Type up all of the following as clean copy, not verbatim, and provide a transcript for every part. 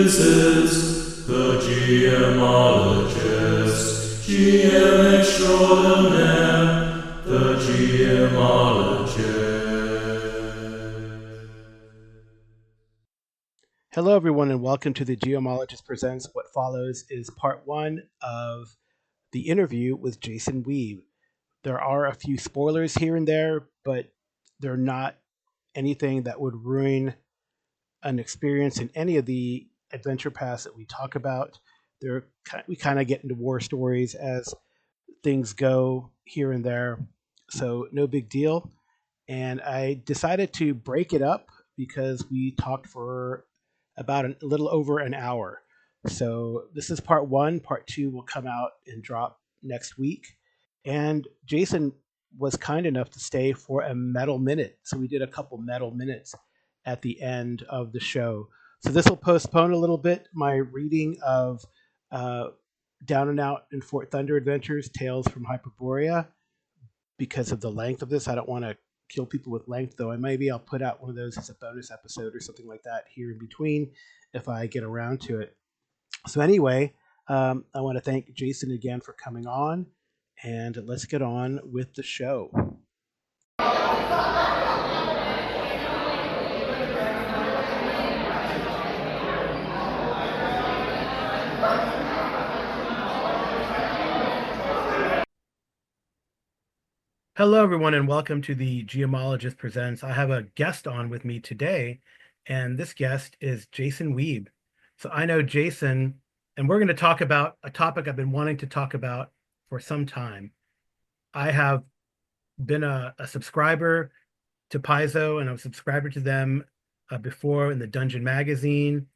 This is the GMologist, GM extraordinaire, the GMologist. Hello, everyone, and welcome to the Geomologist Presents. What follows is part one of the interview with Jason Wiebe. There are a few spoilers here and there, but they're not anything that would ruin an experience in any of the adventure paths that we talk about. We kind of get into war stories as things go here and there, so no big deal. And I decided to break it up because we talked for about a little over an hour. So this is part one. Part two will come out and drop next week. And Jason was kind enough to stay for a metal minute. So we did a couple metal minutes at the end of the show. So this will postpone a little bit my reading of uh, Down and Out in Fort Thunder Adventures, Tales from Hyperborea, because of the length of this. I don't want to kill people with length, though. And maybe I'll put out one of those as a bonus episode or something like that here in between if I get around to it. So, anyway, I want to thank Jason again for coming on, and let's get on with the show. Hello, everyone, and welcome to the Geomologist Presents. I have a guest on with me today, and this guest is Jason Wiebe. So I know Jason, and we're going to talk about a topic I've been wanting to talk about for some time. I have been a subscriber to Paizo, and I'm a subscriber to them before in the Dungeon magazine,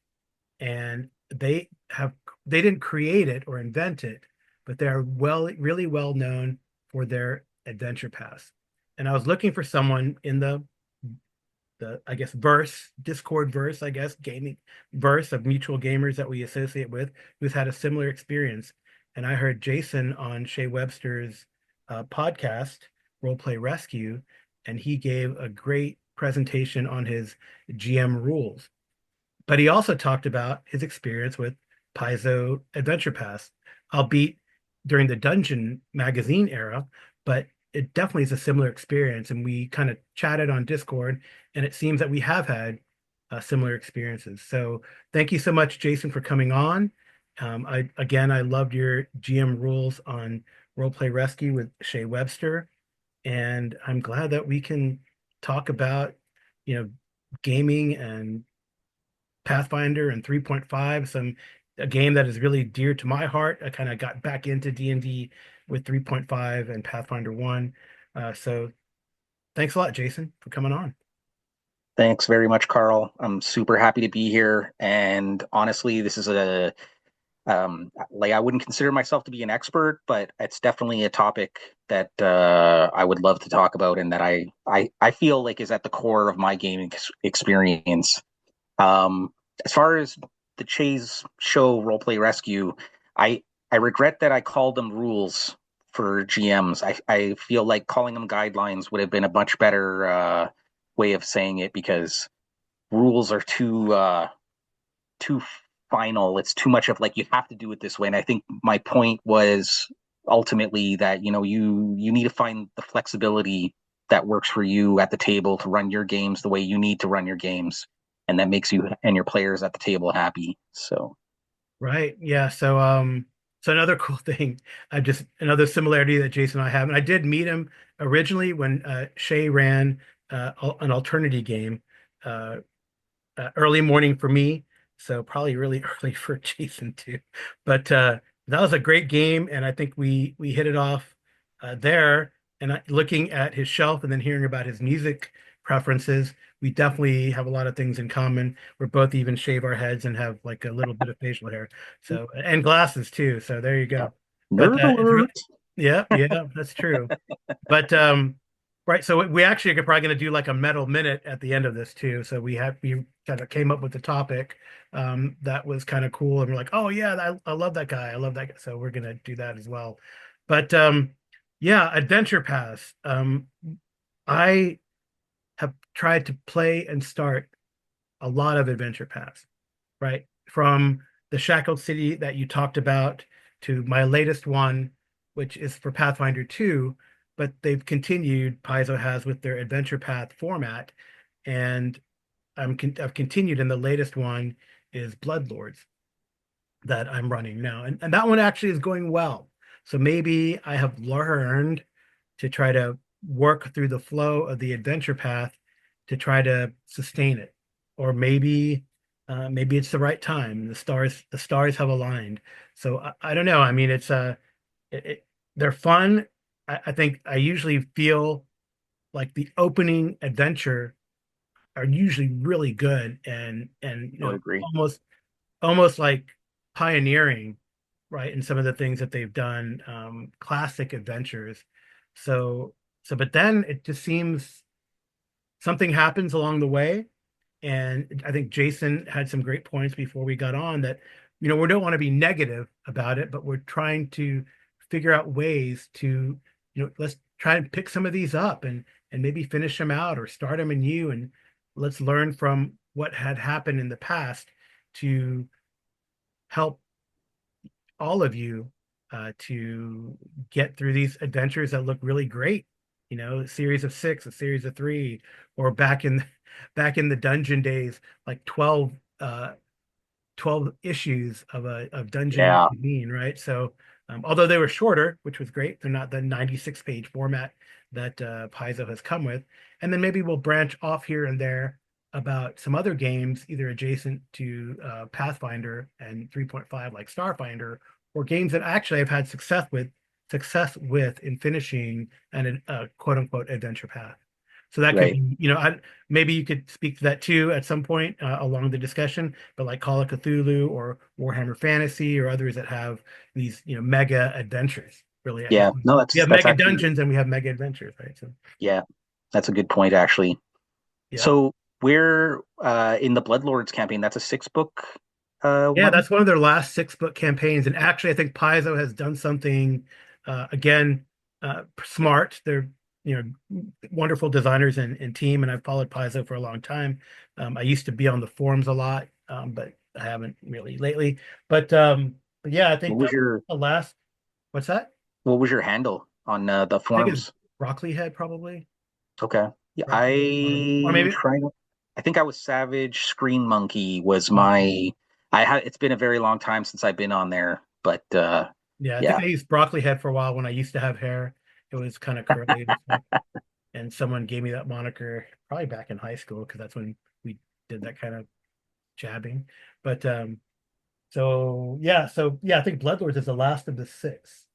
and they didn't create it or invent it, but they're really well known for their adventure paths. And I was looking for someone in the I guess Discord verse, I guess, gaming verse of mutual gamers that we associate with, who's had a similar experience. And I heard Jason on Shea Webster's podcast, Roleplay Rescue, and he gave a great presentation on his GM rules. But he also talked about his experience with Paizo Adventure Pass, albeit during the Dungeon magazine era, but it definitely is a similar experience. And we kind of chatted on Discord, and it seems that we have had similar experiences. So thank you so much, Jason, for coming on. I loved your GM rules on Roleplay Rescue with Shea Webster, and I'm glad that we can talk about, gaming and Pathfinder and 3.5, a game that is really dear to my heart. I kind of got back into D&D with 3.5 and Pathfinder 1. So thanks a lot, Jason, for coming on. Thanks very much, Carl. I'm super happy to be here. And honestly, this is I wouldn't consider myself to be an expert, but it's definitely a topic that I would love to talk about and that I feel like is at the core of my gaming experience. As far as the Chase show Roleplay Rescue, I regret that I called them rules for GMs. I feel like calling them guidelines would have been a much better way of saying it, because rules are too final. It's too much of like you have to do it this way. And I think my point was ultimately that you need to find the flexibility that works for you at the table to run your games the way you need to run your games, and that makes you and your players at the table happy. So Right. Yeah. So another cool thing, another similarity that Jason and I have, and I did meet him originally when Shay ran an alternity game, uh, early morning for me, so probably really early for Jason too. But that was a great game, and I think we hit it off there. And looking at his shelf and then hearing about his music preferences, we definitely have a lot of things in common. We're both even shave our heads and have like a little bit of facial hair, so and glasses too. So there you go. But nerd it's really, alert. yeah, that's true. But right, so we actually are probably going to do like a metal minute at the end of this too. So we kind of came up with the topic that was kind of cool, and we're like, oh yeah, I love that guy, I love that guy. So we're going to do that as well. But yeah, Adventure Pass. I have tried to play and start a lot of Adventure Pass, right? from the Shackled City that you talked about to my latest one, which is for Pathfinder 2, but they've continued, Paizo has, with their adventure path format. And I've continued, and the latest one is Bloodlords that I'm running now. And that one actually is going well. So maybe I have learned to try to work through the flow of the adventure path to try to sustain it. Or maybe it's the right time. The stars have aligned. So I don't know. I mean, it, it, they're fun. I think I usually feel like the opening adventure are usually really good and I would agree. almost like pioneering, right, in some of the things that they've done, classic adventures. So but then it just seems something happens along the way. And I think Jason had some great points before we got on that, we don't want to be negative about it, but we're trying to figure out ways to, let's try and pick some of these up and maybe finish them out or start them anew. And let's learn from what had happened in the past to help all of you to get through these adventures that look really great. A series of six, a series of three, or back in the dungeon days, like 12 issues of Dungeon Yeah. Magazine, right? So, although they were shorter, which was great, they're not the 96-page format that Paizo has come with. And then maybe we'll branch off here and there about some other games, either adjacent to Pathfinder and 3.5, like Starfinder, or games that actually I've had success with in finishing a quote unquote adventure path. So that could Right. be, maybe you could speak to that too at some point along the discussion, but like Call of Cthulhu or Warhammer Fantasy or others that have these, mega adventures. Really, I guess Yeah. No, we have that's mega actually, dungeons and we have mega adventures, right? So yeah, that's a good point actually. yeah. So we're in the Bloodlords campaign. That's a 6 book Yeah, one. that's one of their last 6-book campaigns. And actually, I think Paizo has done something again smart. They're wonderful designers and team, and I've followed Paizo for a long time. I used to be on the forums a lot, but I haven't really lately. But yeah, I What think was that was your the last. What's that? what was your handle on the I think it's forums? Broccoli Head, probably. Okay. Yeah, Broccoli Head, or maybe I think I was Savage Screen Monkey was okay. my I had it's been a very long time since I've been on there, but Yeah, I think yeah. I used Broccoli Head for a while when I used to have hair. It was kind of curly and stuff. And someone gave me that moniker probably back in high school because that's when we did that kind of jabbing. But so yeah, I think Bloodlords is the last of the six,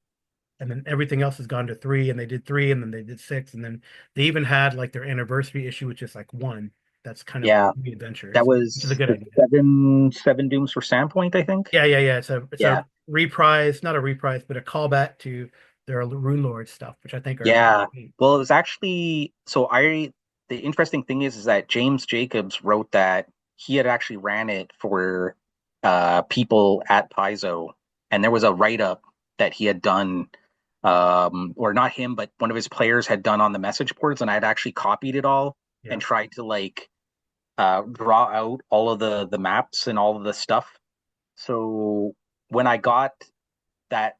and then everything else has gone to three, and they did three, and then they did six, and then they even had like their anniversary issue, which is like one. That's kind of Yeah, the that adventures, which is a was good the idea. seven dooms for Sandpoint, I think. Yeah. It's a Yeah. reprise, not a reprise, but a callback to their Rune Lord stuff, which I think are Yeah. great. Well, it was actually so I the interesting thing is that James Jacobs wrote that he had actually ran it for people at Paizo, and there was a write-up that he had done, or not him, but one of his players had done on the message boards, and I had actually copied it all Yeah. and tried to like draw out all of the maps and all of the stuff. So when I got that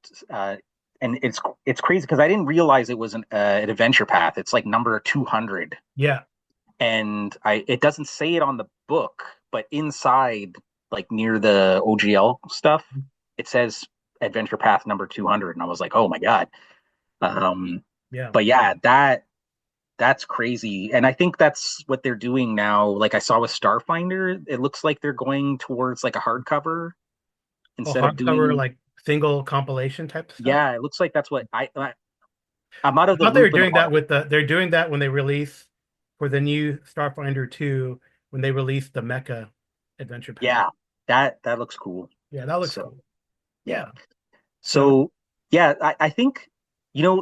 and it's crazy because I didn't realize it was an adventure path. It's like number 200, Yeah. and I it doesn't say it on the book, but inside, like near the OGL stuff, it says adventure path number 200, and I was like, oh my god. Um, Yeah. but yeah, that's crazy, and I think that's what they're doing now. Like I saw with Starfinder, it looks like they're going towards like a hardcover Oh, instead of hardcover, doing. like single compilation type stuff. Yeah, it looks like that's what I'm out I of the thought they were loop in a doing lot that of. with they're doing that when they release for the new Starfinder 2 when they release the Mecha Adventure Path. Yeah, that looks cool. Yeah, that looks So cool. yeah. Yeah. So So yeah, I think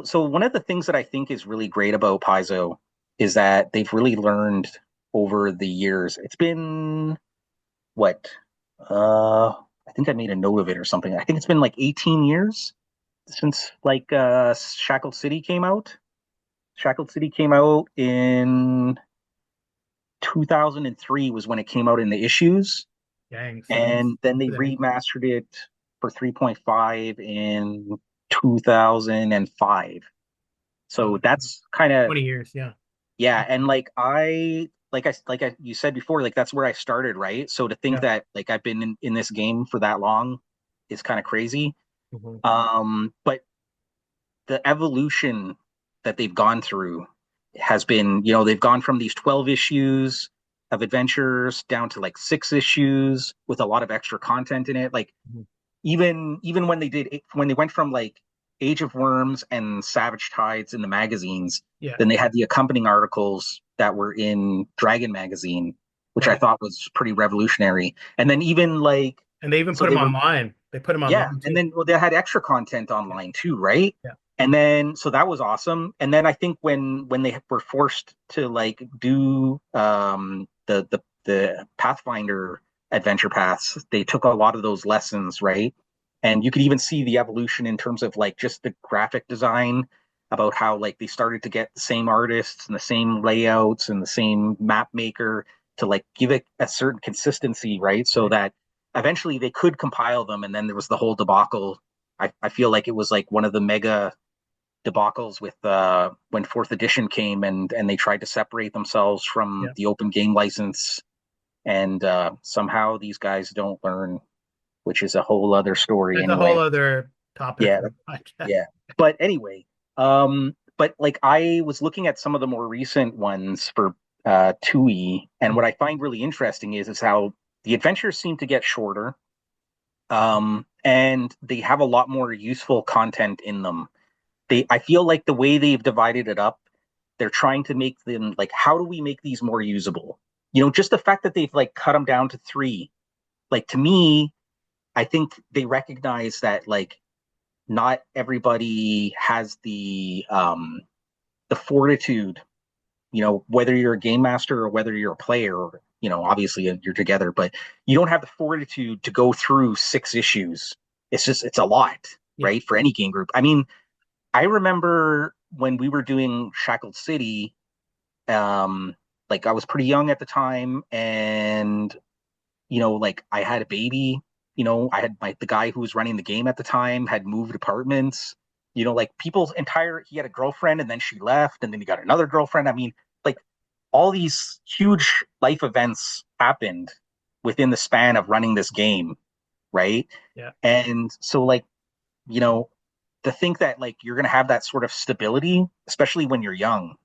so one of the things that I think is really great about Paizo is that they've really learned over the years. It's been what? I think I made a note of it or something. I think it's been like 18 years since like Shackled City came out. Shackled City came out in 2003 was when it came out in the issues. Dang. So that's and then they the remastered it for 3.5 in 2005. So wow, that's kind of 20 years. Yeah. yeah, and like I you said before, like that's where I started, right? So to think Yeah. that like I've been in this game for that long is kind of crazy. Mhm. But the evolution that they've gone through has been, they've gone from these 12 issues of adventures down to like 6 issues with a lot of extra content in it. Like Mhm. even when they went from like Age of Worms and Savage Tides in the magazines, Yeah. then they had the accompanying articles that were in Dragon magazine, which I Right. thought was pretty revolutionary. And then even like And they even so put they them were online. They put them yeah, online and too. then well, they had extra content Yeah. online too, right? Yeah. And then so that was awesome. And then I think when they were forced to like do the Pathfinder adventure paths, they took a lot of those lessons, right? And you could even see the evolution in terms of like just the graphic design about how like they started to get the same artists and the same layouts and the same map maker to like give it a certain consistency, right? So Right. that eventually they could compile them. And then there was the whole debacle. I feel like it was like one of the mega debacles with when fourth edition came and they tried to separate themselves from Yeah. the open game license, and somehow these guys don't learn, which is a whole other story That's a whole anyway. other topic Yeah, for a podcast. yeah. But anyway, but like I was looking at some of the more recent ones for TUI, and what I find really interesting is how the adventures seem to get shorter, and they have a lot more useful content in them. I feel like the way they've divided it up, they're trying to make them like, how do we make these more usable? Just the fact that they've like cut them down to three, like to me, I think they recognize that like not everybody has the fortitude, whether you're a game master or whether you're a player, or, obviously you're together, but you don't have the fortitude to go through 6 issues. It's a lot, Yeah. right? For any game group. I mean, I remember when we were doing Shackled City, um, like I was pretty young at the time, and like I had a baby. I had the guy who was running the game at the time had moved apartments. Like people's entire he had a girlfriend and then she left, and then he got another girlfriend. I mean, like all these huge life events happened within the span of running this game, right? Yeah. And so like, you know, to think that like you're gonna have that sort of stability, especially when you're young.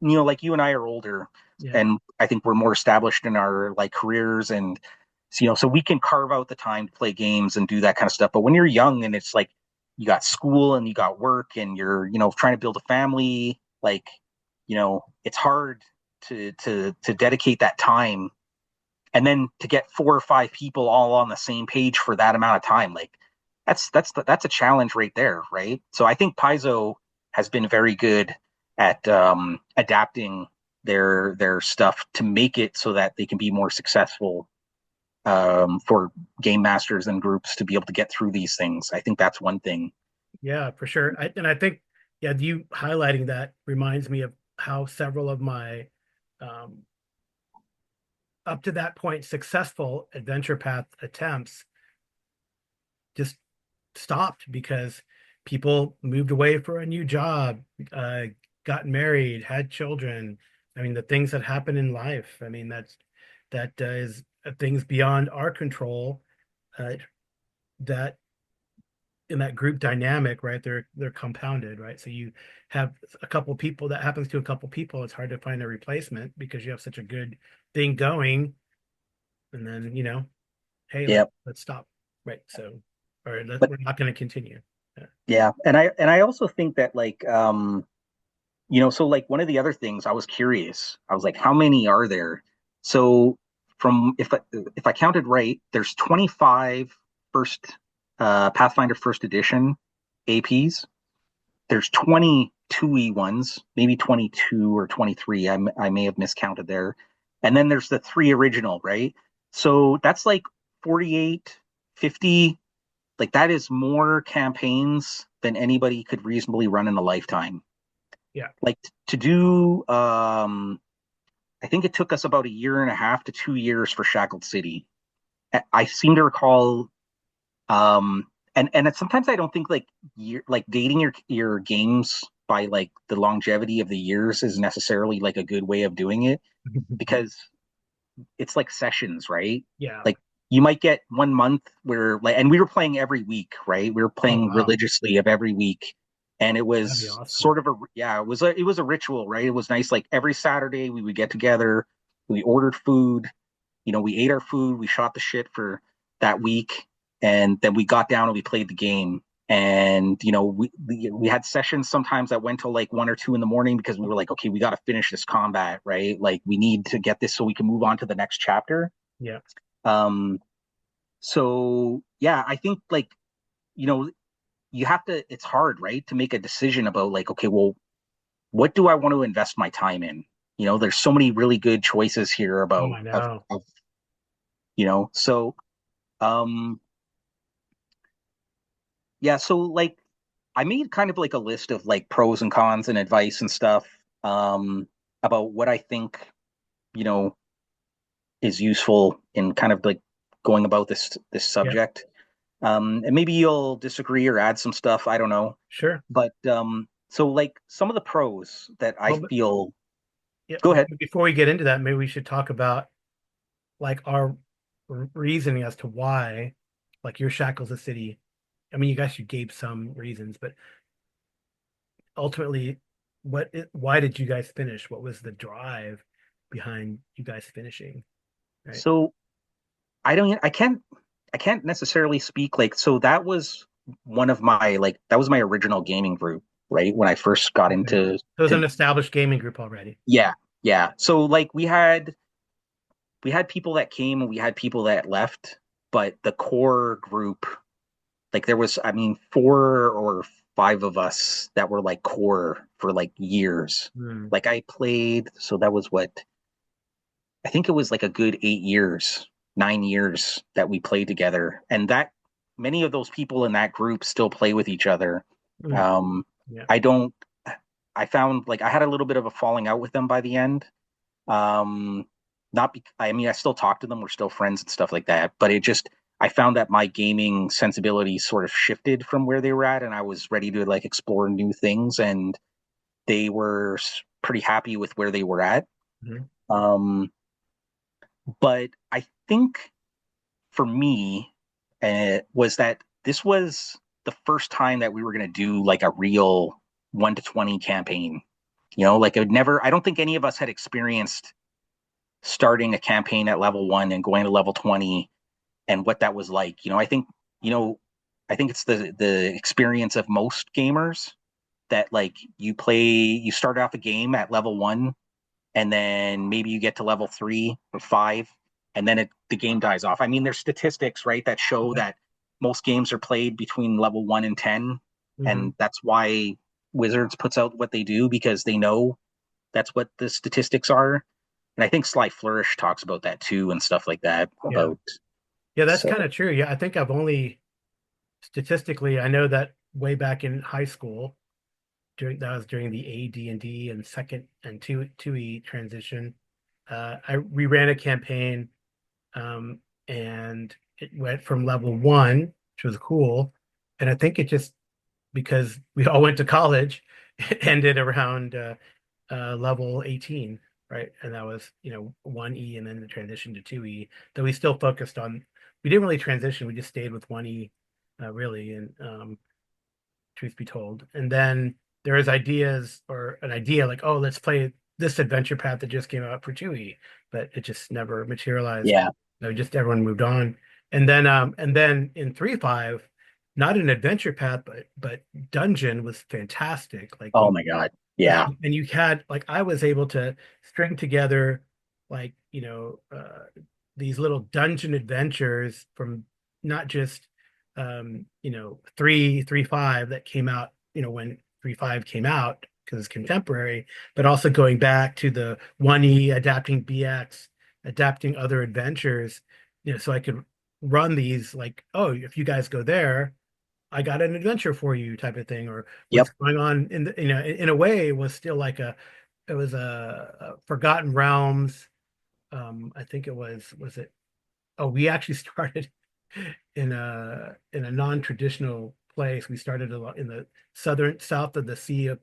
Like you and I are older, Yeah. and I think we're more established in our like careers, and so we can carve out the time to play games and do that kind of stuff. But when you're young and it's like you got school and you got work and you're trying to build a family, like it's hard to dedicate that time, and then to get 4 or 5 people all on the same page for that amount of time, like that's a challenge right there, right? So I think Paizo has been very good at adapting their stuff to make it so that they can be more successful, for game masters and groups to be able to get through these things. I think that's one thing. Yeah, for sure. And I think, yeah, you highlighting that reminds me of how several of my um, up to that point successful adventure path attempts just stopped because people moved away for a new job, uh, got married, had children. I mean, the things that happen in life. I mean, that is things beyond our control. Uh, that in that group dynamic, right? They're compounded, right? So you have a couple people that happens to a couple people. It's hard to find a replacement because you have such a good thing going, and then hey, Yeah, let's stop, right? So, or but we're not going to continue. Yeah. yeah, and I also think that like so like one of the other things I was curious, I was like, how many are there? So from if I counted right, there's 25 first Pathfinder first edition APs. There's 22 ones, maybe 22 or 23. I may have miscounted there. And then there's the three original, right? So that's like 48, 50. Like that is more campaigns than anybody could reasonably run in a lifetime. Yeah. Like to do I think it took us about a year and a half to 2 years for Shackled City. I seem to recall, and sometimes I don't think like like dating your games by like the longevity of the years is necessarily like a good way of doing it, because it's like sessions, right? Yeah. Like you might get 1 month where like, and we were playing every week, right? We were Oh playing wow, religiously of every week, and it that'd be was awesome. sort of a, yeah, it was a ritual, right? It was nice. Like every Saturday we would get together, we ordered food, we ate our food, we shot the shit for that week, and then we got down and we played the game. And we had sessions sometimes that went till like 1 or 2 in the morning because we were like, okay, we got to finish this combat, right? Like we need to get this so we can move on to the next chapter. Yeah. Um, so yeah, I think like you know you have to. It's hard, right, to make a decision about like, okay, well, what do I want to invest my time in? There's so many really good choices here Oh, about I know. so um yeah, so like I made kind of like a list of like pros and cons and advice and stuff about what I think, you know, is useful in kind of like going about this Yeah. subject. And maybe you'll disagree or add some stuff, I don't know. Sure. But so like some of the pros that I Well, feel, yeah. go ahead. Before we get into that, maybe we should talk about like our reasoning as to why, like your Shackles of City. I mean, you guys you gave some reasons, but ultimately, why did you guys finish? What was the drive behind you guys finishing? Right. So I can't necessarily speak like, so that was one of my like that was my original gaming group, right? When I first got Okay. into So it was to an established gaming group already. yeah, yeah. So like we had people that came and we had people that left, but the core group, like there was, I mean, 4 or 5 of us that were like core for like years. Hmm. Like I played, so that was what I think it was like a good 8 years, 9 years that we played together. And that many of those people in that group still play with each other. Hmm. Um, Yeah. I don't, I found like I had a little bit of a falling out with them by the end. Um, not be, I mean, I still talk to them. We're still friends and stuff like that. But I found that my gaming sensibility sort of shifted from where they were at, and I was ready to like explore new things. And they were pretty happy with where they were at. Hmm. Um, but I think for me, was that this was the first time that we were going to do like a real 1 to 20 campaign. Like I don't think any of us had experienced starting a campaign at level 1 and going to level 20 and what that was like. You know, I think it's the experience of most gamers that like you start off a game at level 1 and then maybe you get to level 3 or 5 and then the game dies off. I mean, there's statistics, right, that show Yeah. that most games are played between level 1 and 10, Hmm. and that's why Wizards puts out what they do, because they know that's what the statistics are. And I think Sly Flourish talks about that too and stuff like that Yeah. about Yeah, that's so kind of true. Yeah, I think I've only statistically, I know that way back in high school, during the AD&D and second and two E transition. We ran a campaign, and it went from level 1, which was cool, and I think it just because we all went to college, it ended around level 18, right? And that was 1E and then the transition to 2E. Though we still focused on, we didn't really transition, we just stayed with 1E, really, and truth be told. And then there is ideas or an idea like, oh, let's play this adventure path that just came out for 2E, but it just never materialized. yeah. No, just everyone moved on. And then in 3.5, not an adventure path, but dungeon was fantastic. Like Oh my God. Yeah. and you had like I was able to string together like these little dungeon adventures from not just 3.5 that came out when 3.5 came out because it's contemporary, but also going back to the 1E, adapting BX, adapting other adventures, so I could run these like, oh, if you guys go there, I got an adventure for you type of thing, or what's Yep. going on in in a way it was still like it was a Forgotten Realms. I think it was it Oh, we actually started in a non-traditional place. We started in the southern south of the Sea of,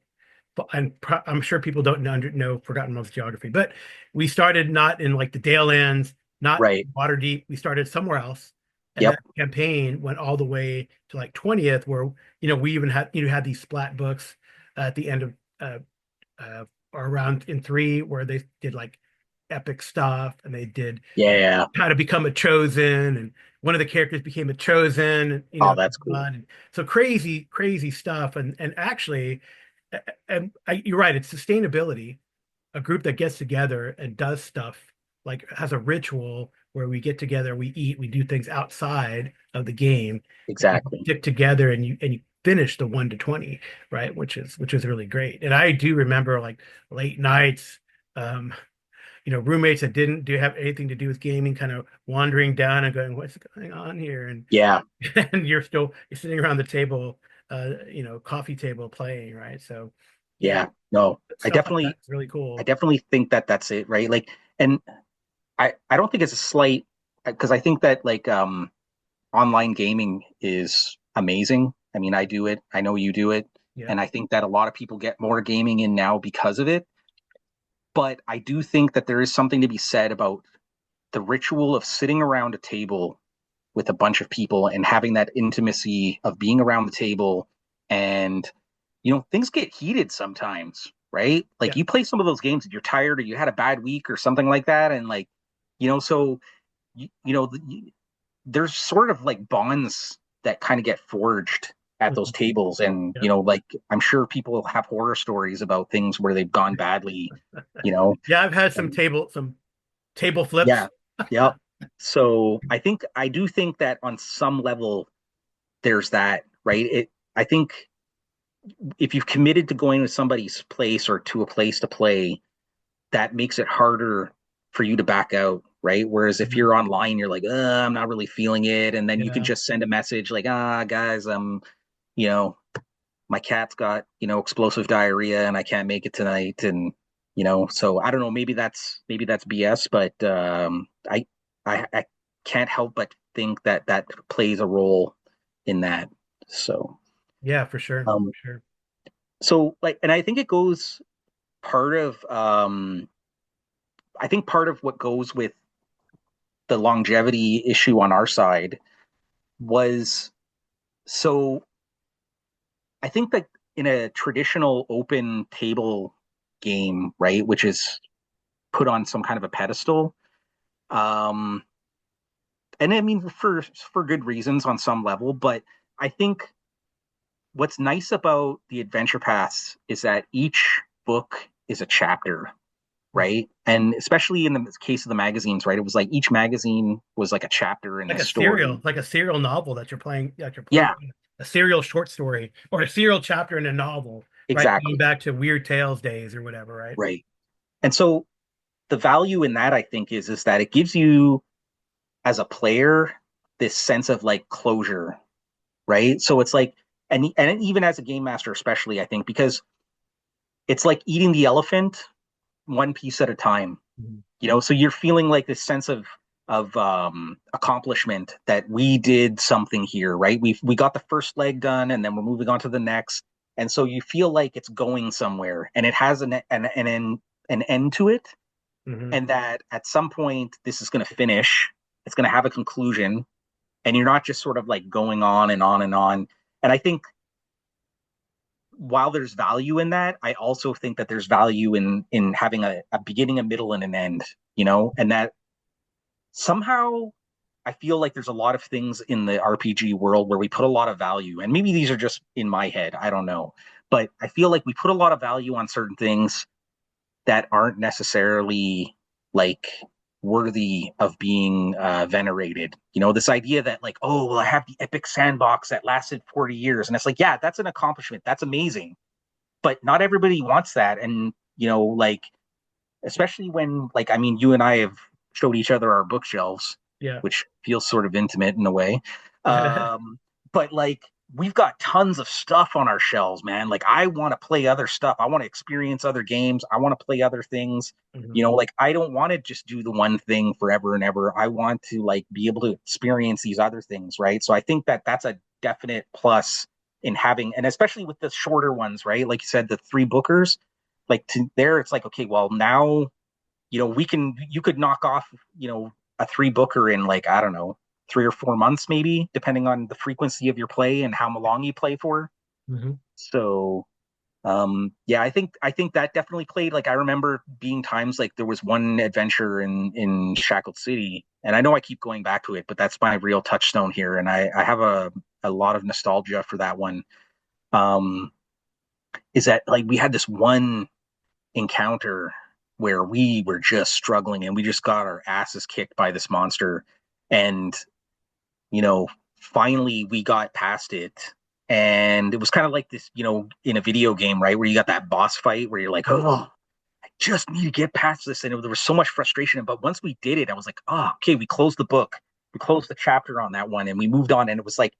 and I'm sure people don't know Forgotten Realms geography, but we started not in like the Dale Lands, not Right. Waterdeep. We started somewhere else, and Yep. that campaign went all the way to like 20th, where we even had had these splat books at the end of uh, or around in three, where they did like epic stuff, and they did Yeah. how to become a chosen, and one of the characters became a chosen, Oh, that's cool. and so crazy stuff. And actually, you're right, it's sustainability, a group that gets together and does stuff, like has a ritual where we get together, we eat, we do things outside of the game, and you Exactly. stick together, and you finish the 1 to 20, right? Which is really great. And I do remember like late nights, um, roommates that didn't do have anything to do with gaming, kind of wandering down and going, "What's going on here?" And Yeah. and you're sitting around the table, coffee table playing, right? So, yeah, Yeah. No, stuff like that is really I cool. definitely think that that's it, right? Like, and I don't think it's a slight, because I think that like online gaming is amazing. I mean, I do it. I know you do it. Yeah, And I think that a lot of people get more gaming in now because of it. But I do think that there is something to be said about the ritual of sitting around a table with a bunch of people and having that intimacy of being around the table. And things get heated sometimes, right? Like yeah, you play some of those games and you're tired or you had a bad week or something like that, and like so you, you know there's sort of like bonds that kind of get forged at those mhm, tables. And yeah, like I'm sure people have horror stories about things where they've gone badly, you know yeah. I've had and some table yeah. flips. Yep. So I do think that on some level there's that, right? I think if you've committed to going to somebody's place or to a place to play, that makes it harder for you to back out, right? Whereas if Mhm. you're online, you're like, I'm not really feeling it, and then you can Yeah, just send a message like, guys, you know, my cat's got explosive diarrhea and I can't make it tonight, and so I don't know, maybe that's BS, but I can't help but think that that plays a role in that. So yeah, for sure, um, for sure. like, and I think it goes part of I think part of what goes with the longevity issue on our side was, so I think that in a traditional open table game, right, which is put on some kind of a pedestal, um, and I mean for good reasons on some level, but I think what's nice about the adventure paths is that each book is a chapter, right? And especially in the case of the magazines, right? It was like each magazine was like a chapter in the story. Like a serial novel that you're playing, Yeah, a serial short story or a serial chapter in a novel, right? Going exactly. back to Weird Tales days or whatever, right? Right. And so the value in that, I think, is that it gives you as a player this sense of like closure, right? So it's like, and even as a game master, especially, I think, because it's like eating the elephant one piece at a time. Mhm. So you're feeling like this sense of accomplishment that we did something here, right? We got the first leg done, and then we're moving on to the next, and so you feel like it's going somewhere, and it has an end to it, Mhm. and that at some point this is going to finish. It's going to have a conclusion, and you're not just sort of like going on and on and on. And I think while there's value in that, I also think that there's value in having a beginning, a middle, and an end. And that somehow I feel like there's a lot of things in the RPG world where we put a lot of value, and maybe these are just in my head, I don't know, but I feel like we put a lot of value on certain things that aren't necessarily like worthy of being venerated. This idea that like, oh, well, I have the epic sandbox that lasted 40 years, and it's like, yeah, that's an accomplishment, that's amazing, but not everybody wants that. And like, especially when, like, I mean, you and I have showed each other our bookshelves, Yeah. which feels sort of intimate in a way. Um, but like, we've got tons of stuff on our shelves, man. Like I want to play other stuff. I want to experience other games. I want to play other things. Mhm. You know, like I don't want to just do the one thing forever and ever. I want to like be able to experience these other things, right? So I think that that's a definite plus in having, and especially with the shorter ones, right? Like you said, the three bookers, like to there, it's like, okay, well now, you could knock off, a three booker in like, I don't know, 3 or 4 months, maybe, depending on the frequency of your play and how long you play for. Mhm. So, yeah, I think that definitely played. Like I remember being times like there was one adventure in Shackled City, and I know I keep going back to it, but that's my real touchstone here, and I have a lot of nostalgia for that one. Um, is that like we had this one encounter where we were just struggling and we just got our asses kicked by this monster, and you know finally we got past it, and it was kind of like this, in a video game, right, where you got that boss fight where you're like, oh, I just need to get past this, and there was so much frustration, but once we did it, I was like, oh, okay, we closed the book, we closed the chapter on that one, and we moved on, and it was like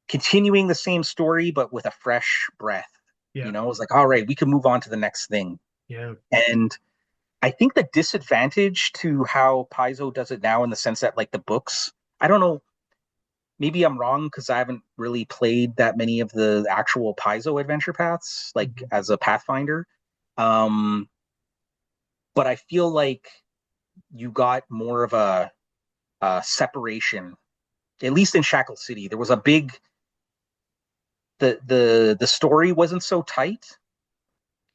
continuing the same story but with a fresh breath. Yeah. It was like, all right, we can move on to the next thing. Yeah. And I think the disadvantage to how Paizo does it now, in the sense that like the books, I don't know, maybe I'm wrong because I haven't really played that many of the actual Paizo adventure paths, like Mhm. as a Pathfinder. Um, but I feel like you got more of a separation, at least in Shackle City. There was a big the story wasn't so tight,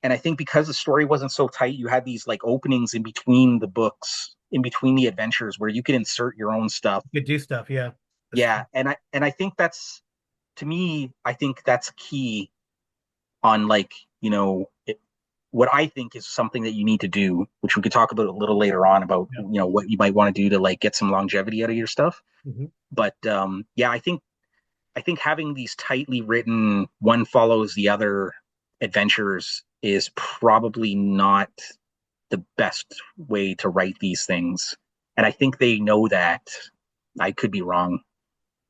and I think because the story wasn't so tight, you had these like openings in between the books, in between the adventures, where you could insert your own stuff. You could do stuff. Yeah. That's Yeah, true. and I think that's, to me, I think that's key on like, what I think is something that you need to do, which we could talk about a little later on about, Yeah. what you might want to do to like get some longevity out of your stuff. Mhm. But yeah, I think having these tightly written, one follows the other adventures is probably not the best way to write these things. And I think they know that. I could be wrong,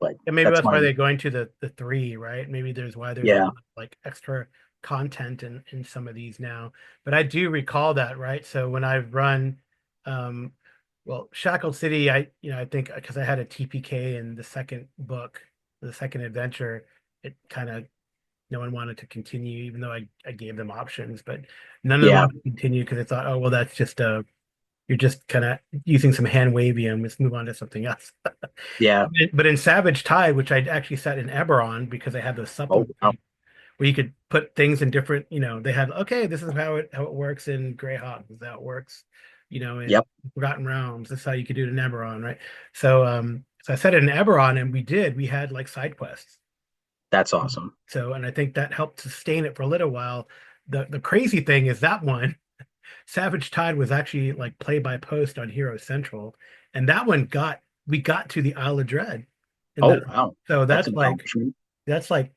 but And maybe that's that's why my, they're going to the three, right? Maybe there's why there's a yeah, lot of like extra content in some of these now. But I do recall that, right? So when I've run, um, well, Shackled City, I think because I had a TPK in the second book, the second adventure, it kind of no one wanted to continue, even though I gave them options, but none of them yeah, wanted to continue because they thought, oh, well, that's just you're just kind of using some hand wavy and let's move on to something else. yeah. But in Savage Tide, which I actually set in Eberron because they had those Oh, supplements wow. where you could put things in different, they had, okay, this is how it works in Greyhawk, this is how it works, in Yep, Forgotten Realms. This is how you could do it in Eberron, right? So I set it in Eberron and we had like side quests. that's awesome. So and I think that helped sustain it for a little while. The crazy thing is that one Savage Tide was actually like play by post on Hero Central, and that one we got to the Isle of Dread in Oh, that. wow. So That's an accomplishment. that's like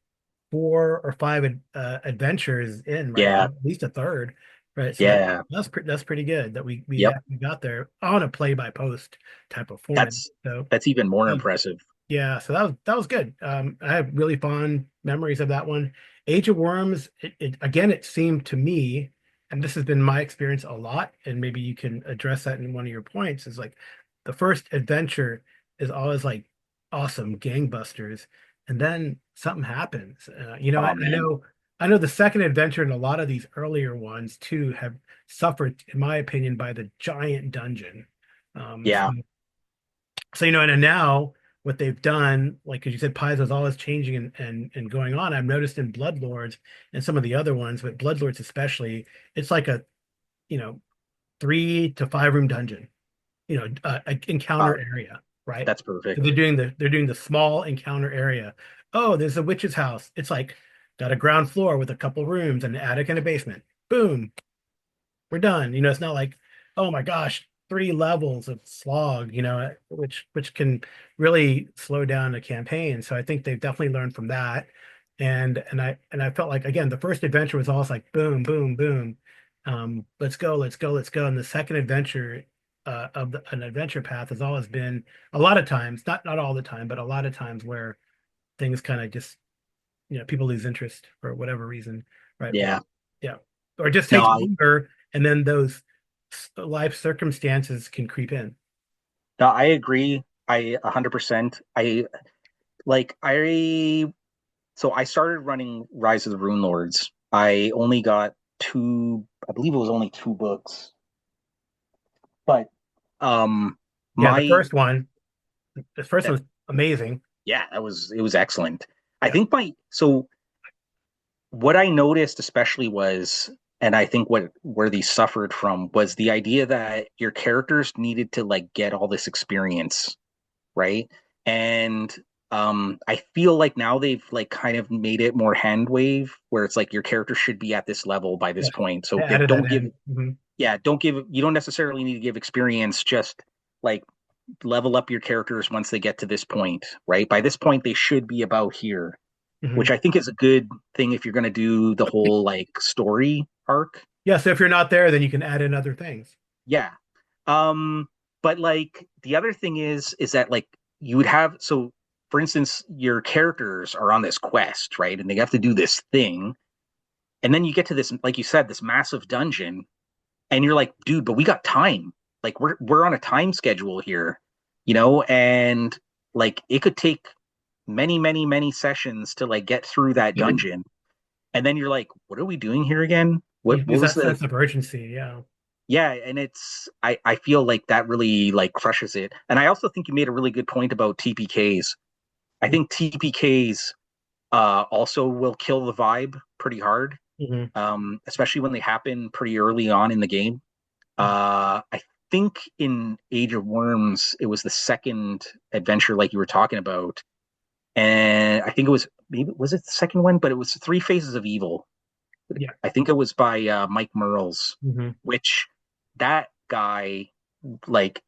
4 or 5 adventures in, right? Yeah, At least a third, right? So yeah. that's pretty good that we Yep. actually got there on a play by post type of format. That's So that's even more um, impressive. yeah, so that was good. I have really fond memories of that one. Age of Worms, again, it seemed to me, and this has been my experience a lot, and maybe you can address that in one of your points, is like the first adventure is always like awesome, gangbusters, and then something happens. Oh I man. I know the second adventure and a lot of these earlier ones too have suffered, in my opinion, by the giant dungeon. So Yeah. and now what they've done, like as you said, Paizo is always changing and going on. I've noticed in Bloodlords and some of the other ones, but Bloodlords especially, it's like a you know 3 to 5 room dungeon, a encounter Wow. area, right? That's So perfect. they're doing the small encounter area. Oh, there's a witch's house. It's like got a ground floor with a couple rooms, an attic and a basement. Boom, we're done. It's not like, oh my gosh, 3 levels of slog, which can really slow down a campaign. So I think they've definitely learned from that. And I felt like again, the first adventure was always like boom, boom, boom. Let's go, let's go, let's go. And the second adventure of an adventure path has always been a lot of times, not all the time, but a lot of times where things kind of just people lose interest for whatever reason, right? Or Yeah. yeah, or it just No, takes I longer, and then those life circumstances can creep in. no, I agree. I 100%. I so I started running Rise of the Rune Lords. I only got two, I believe it was only two books. But um Yeah, the my first one, the first that one's amazing. yeah, that was it was excellent. I Yeah, think my so what I noticed especially was, and I think what where these suffered from was the idea that your characters needed to like get all this experience, right? And I feel like now they've like kind of made it more hand wave where it's like your character should be at this level by this yes, point. I So they added that don't give, in. yeah, don't give, you don't necessarily need to give experience, just like level up your characters once they get to this point, right? By this point, they should be about here, which Hmm. I think is a good thing if you're going to do the whole like story arc. Yeah, so if you're not there, then you can add in other things. Yeah. Um, but like the other thing is that like you would have, so for instance, your characters are on this quest, right? And they have to do this thing. And then you get to this, like you said, this massive dungeon, and you're like, dude, but we got time. Like we're on a time schedule here, and like it could take many, many, many sessions to like get through that dungeon. And then you're like, what are we doing here again? You What lose was that the sense of urgency. Yeah. yeah, and I feel like that really like crushes it. And I also think you made a really good point about TPKs. I think TPKs also will kill the vibe pretty hard, Mm-hmm. especially when they happen pretty early on in the game. I think in Age of Worms, it was the second adventure, like you were talking about, and I think it was, maybe was it the second one, but it was Three Phases of Evil. Yeah. I think it was by Mike Merles, Mm-hmm. which that guy, like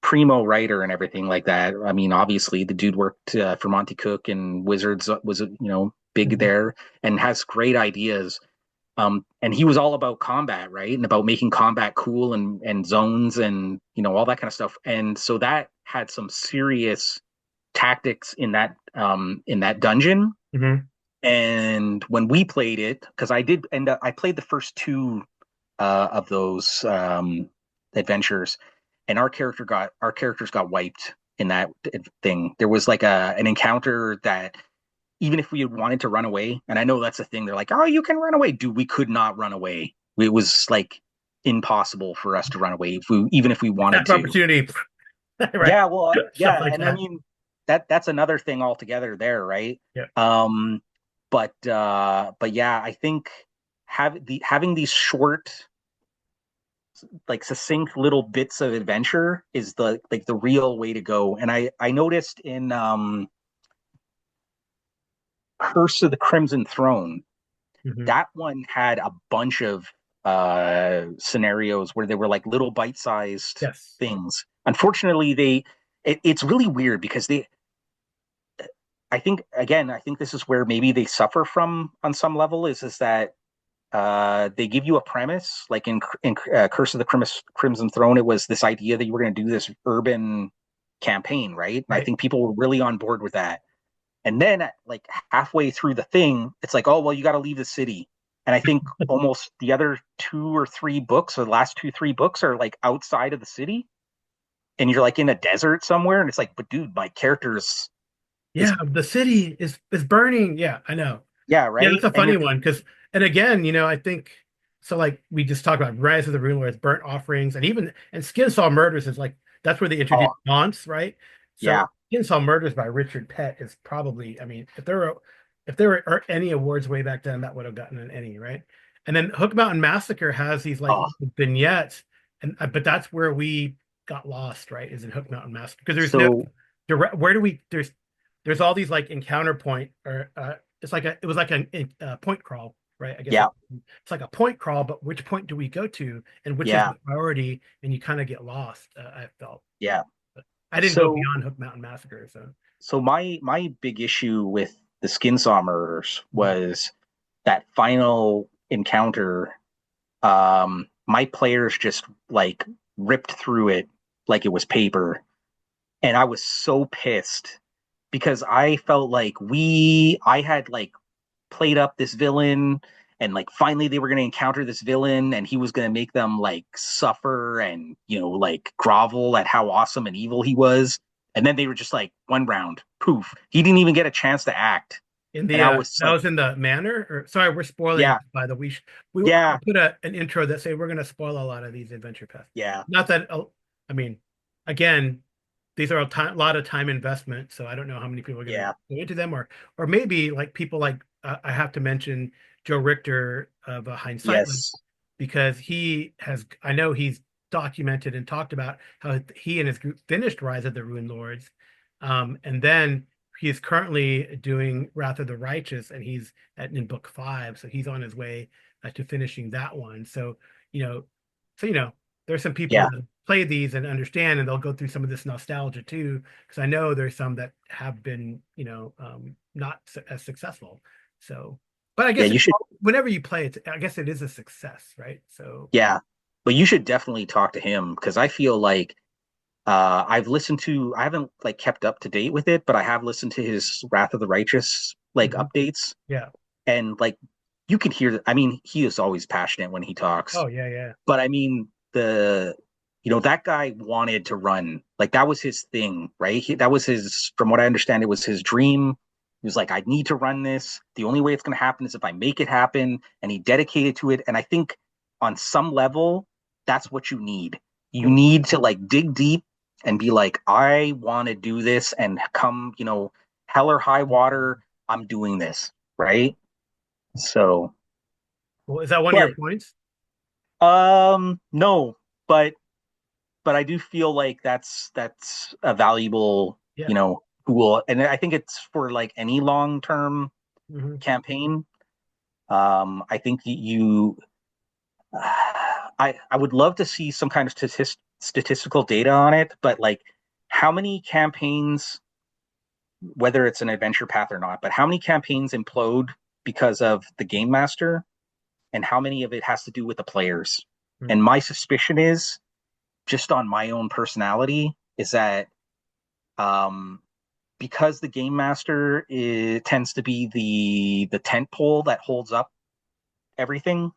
primo writer and everything like that. I mean, obviously the dude worked for Monty Cook and Wizards, was big Mm-hmm. there, and has great ideas. And he was all about combat, right? And about making combat cool, and zones, and all that kind of stuff. And so that had some serious tactics in that dungeon. Mm-hmm. And when we played it, because I did end up, I played the first two of those adventures, and our characters got wiped in that thing. There was like an encounter that even if we had wanted to run away, and I know that's a thing, they're like, oh, you can run away. Dude, we could not run away. It was like impossible for us to run away even if we wanted That to. opportunity, right? Yeah, well, Stuff yeah, like and I that. mean that's another thing altogether there, right? Yeah. Um, but yeah, I think having these short, like succinct little bits of adventure is the real way to go. And I noticed in Curse of the Crimson Throne, Mm-hmm. that one had a bunch of scenarios where they were like little bite-sized Yes. things. Unfortunately, it's really weird because I think this is where maybe they suffer from on some level, is that they give you a premise, like in Curse of the Crimson Throne, it was this idea that you were going to do this urban campaign, right? And I Right. think people were really on board with that. And then, like halfway through the thing, it's like, oh well, you got to leave the city. And I think almost the other two or three books, or the last two, three books, are like outside of the city, and you're like in a desert somewhere, and it's like, but dude, my character's is Yeah, the city is burning. Yeah, I know. yeah, Yeah, that's right, a and funny one because, and again, I think so. Like we just talked about, Rise of the Rune Lords, burnt offerings, and even Skinsaw Murders is like that's where they introduced oh taunts, right? yeah, So Skinsaw Murders by Richard Pett is probably, I mean, if there were any awards way back then, that would have gotten an any, right? And then Hook Mountain Massacre has these like oh vignettes, and but that's where we got lost, right? Is in Hook Mountain Massacre because there's no so direct. Where do we? There's all these like encounter point or it was like a point crawl, right? I guess yeah, it's like a point crawl, but which point do we go to, and which is yeah, the priority? And you kind of get lost. I felt, yeah. but I didn't go So beyond Hook Mountain Massacre, so my big issue with the Skinsaw murders mhm. was that final encounter. My players just like ripped through it like it was paper, and I was so pissed because I felt like I had like played up this villain, and like finally they were going to encounter this villain, and he was going to make them like suffer and like grovel at how awesome and evil he was. And then they were just like, one round, poof, he didn't even get a chance to act. In And the I was that like, was in the manor. Or sorry, we're spoiling. yeah, By the we yeah, put an intro that say we're going to spoil a lot of these adventure paths. yeah, Not that I mean, again, these are lot of time investment, so I don't know how many people are going to yeah, go into them, or maybe like people like I have to mention Joe Richter of Hindsightless, yes, because I know he's documented and talked about how he and his group finished Rise of the Ruined Lords, and then he is currently doing Wrath of the Righteous, and he's in book 5, so he's on his way to finishing that one. So you know, there's some people yeah, that play these and understand, and they'll go through some of this nostalgia too, because I know there's some that have been not as successful. So, but I yeah. guess You should, whenever you play it, I guess it is a success, right? So yeah, but you should definitely talk to him because I feel like I haven't like kept up to date with it, but I have listened to his Wrath of the Righteous like mhm. updates, Yeah. and like you can hear that. I mean, he is always passionate when he talks, Oh yeah, yeah. but I mean that guy wanted to run, like that was his thing, right? That was his, from what I understand, it was his dream. He was like, I need to run this. The only way it's going to happen is if I make it happen, and he dedicated to it. And I think on some level, that's what you need. You Well, need to like dig deep and be like, I want to do this, and come, hell or high water, I'm doing this, right? So, well, is that one of your but points? no, but I do feel like that's a valuable, Yeah. tool, and I think it's for like any long term Hmm. campaign. I think I would love to see some kind of statistical data on it, but like how many campaigns, whether it's an adventure path or not, but how many campaigns implode because of the game master, and how many of it has to do with the players? And my suspicion is, just on my own personality, is that um, because the game master tends to be the tent pole that holds up everything.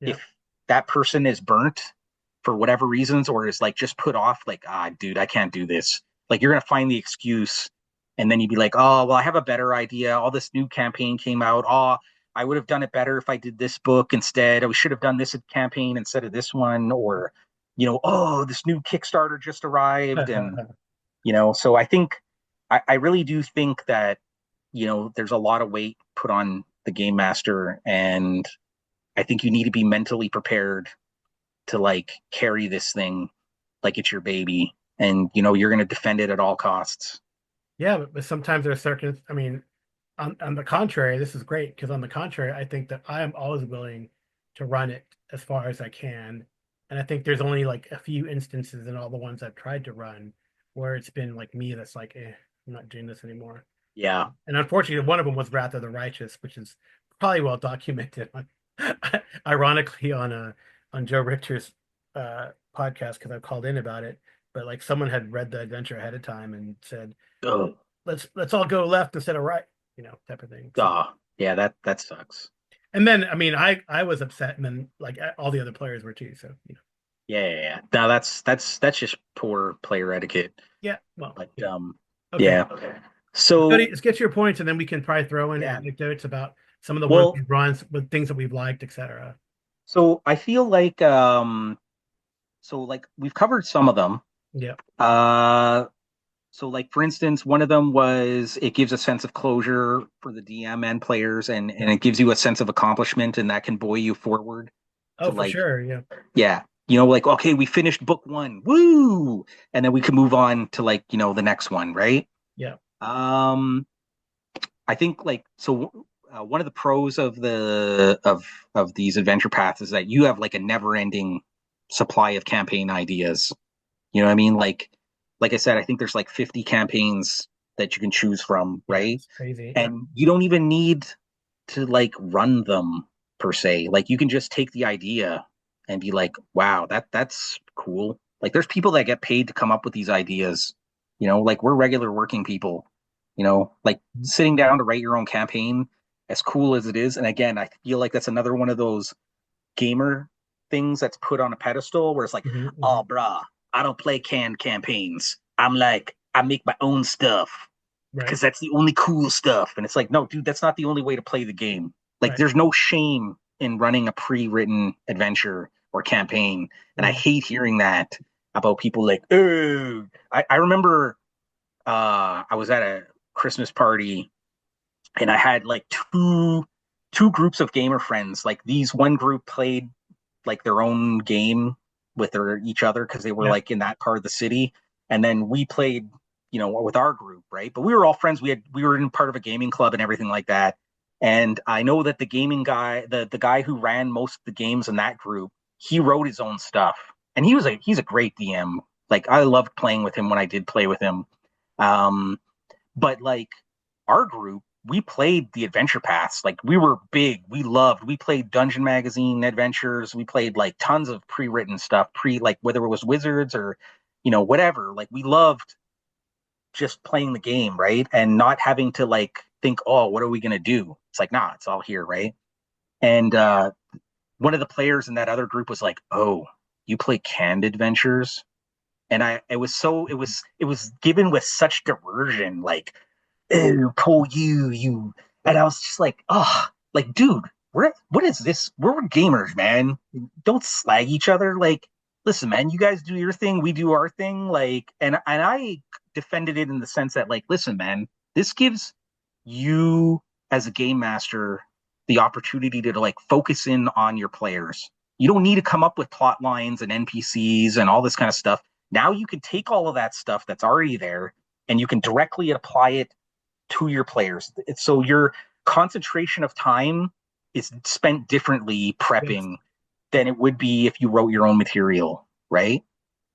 Yeah. If that person is burnt for whatever reasons, or is like just put off, like, dude, I can't do this, like you're gonna find the excuse, and then you'd be like, oh well, I have a better idea. All this new campaign came out. Oh, I would have done it better if I did this book instead. We should have done this campaign instead of this one. Or oh, this new Kickstarter just arrived. And so I think, I really do think that there's a lot of weight put on the game master, and I think you need to be mentally prepared to like carry this thing like it's your baby, and you're going to defend it at all costs. Yeah, but sometimes there's certain. I mean, on the contrary, this is great because on the contrary, I think that I am always willing to run it as far as I can. And I think there's only like a few instances in all the ones I've tried to run where it's been like me that's like, I'm not doing this anymore. Yeah. And unfortunately, one of them was Wrath of the Righteous, which is probably well documented on, ironically, on Joe Richter's podcast, because I called in about it. But like someone had read the adventure ahead of time and said, Oh, let's all go left instead of right, type of thing. So, yeah, that sucks. and then I mean, I was upset, and then like all the other players were too. So Yeah, yeah, yeah. No, that's just poor player etiquette. yeah, well, But okay. yeah. So Let's get to your points, and then we can probably throw in yeah. anecdotes about some of the ones Well, we've run, with things that we've liked, etc. so I feel like we've covered some of them. Yeah. Uh so like for instance, one of them was, it gives a sense of closure for the DM and players, and Yeah. it gives you a sense of accomplishment, and that can buoy you forward to Oh, for like, sure. Yeah. yeah, like, okay, we finished book 1. Woo! And then we can move on to like, the next one, right? Yeah. Um I think like, so one of the pros of these adventure paths is that you have like a never-ending supply of campaign ideas. You know what I mean? Like I said, I think there's like 50 campaigns that you can choose from, Yeah. right? It's crazy. Yeah. And you don't even need to like run them per se. Like you can just take the idea and be like, wow, that's cool. Like there's people that get paid to come up with these ideas. Like we're regular working people, like sitting down to write your own campaign. as cool as it is. And again, I feel like that's another one of those gamer things that's put on a pedestal where it's like, Hmm. oh, brah, I don't play canned campaigns. I'm like, I make my own stuff Right. because that's the only cool stuff. And it's like, no, dude, that's not the only way to play the game. Like, Right. there's no shame in running a pre-written adventure or campaign. And I Mm. hate hearing that about people like, oh, I remember I was at a Christmas party and I had like two groups of gamer friends. Like these one group played like their own game with their each other because they were Yeah. like in that part of the city, and then we played, with our group, right? But we were all friends. We were in part of a gaming club and everything like that. And I know that the gaming guy, the guy who ran most of the games in that group, he wrote his own stuff, and he's a great DM. Like I loved playing with him when I did play with him. Um, but like our group, we played the adventure paths. Like we were big. We played Dungeon Magazine adventures. We played like tons of pre-written stuff, like whether it was Wizards or, whatever. Like we loved just playing the game, right? And not having to like think, oh, what are we gonna do? It's like, nah, it's all here, right? And one of the players in that other group was like, oh, you play canned adventures? And it was given with such diversion, like, oh, Cole, you. And I was just like, oh, like, dude, what is this? We're gamers, man. Don't slag each other. Like, listen, man, you guys do your thing, we do our thing. Like, and I defended it in the sense that, like, listen, man, this gives you as a game master the opportunity to like focus in on your players. You don't need to come up with plot lines and NPCs and all this kind of stuff. Now you can take all of that stuff that's already there and you can directly apply it to your players. So your concentration of time is spent differently Yes. prepping than it would be if you wrote your own material, right?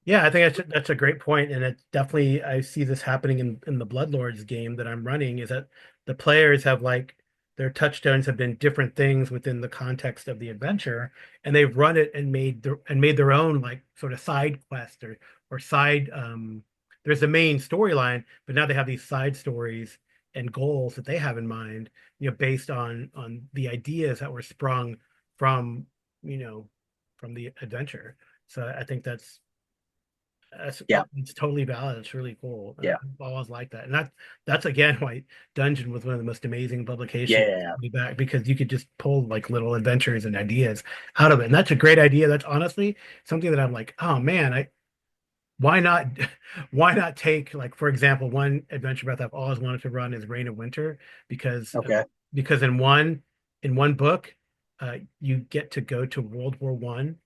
Yeah, I think that's a great point, and it definitely I see this happening in the Bloodlords game that I'm running. Is that the players have like their touchstones have been different things within the context of the adventure, and they've run it and made their own like sort of side quest or side. There's the main storyline, but now they have these side stories and goals that they have in mind, based on the ideas that were sprung from you know from the adventure. So I think Yeah, it's totally valid. It's really cool. yeah, I've always liked that, and that's again why Dungeon was one of the most amazing publications yeah, way back because you could just pull like little adventures and ideas out of it, and that's a great idea. That's honestly something that I'm like, oh man, I why not why not take like for example one adventure path I've always wanted to run is Reign of Winter because okay, because in one book you get to go to World War I and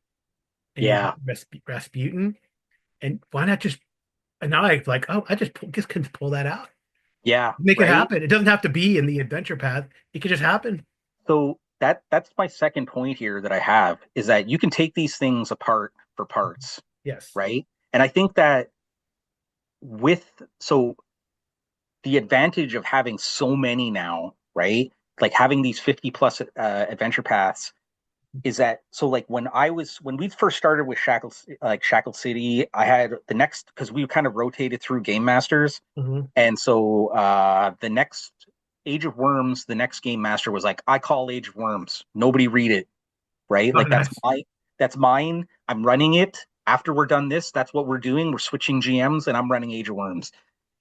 you yeah, get Rasputin and why not just and now I like, oh, just can pull that out, yeah, make it right. happen. It doesn't have to be in the adventure path. It could just happen. So that's my second point here that I have is that you can take these things apart for parts, Yes. right? And I think that with so the advantage of having so many now, right? Like having these 50 plus adventure paths is that so like when we first started with Shackle City, I had the next because we kind of rotated through game masters, Hmm. and so the next Age of Worms, the next game master was like, I call Age of Worms. Nobody read it, right? Oh, Like nice. that's mine. I'm running it. After we're done this, that's what we're doing. We're switching GMs, and I'm running Age of Worms.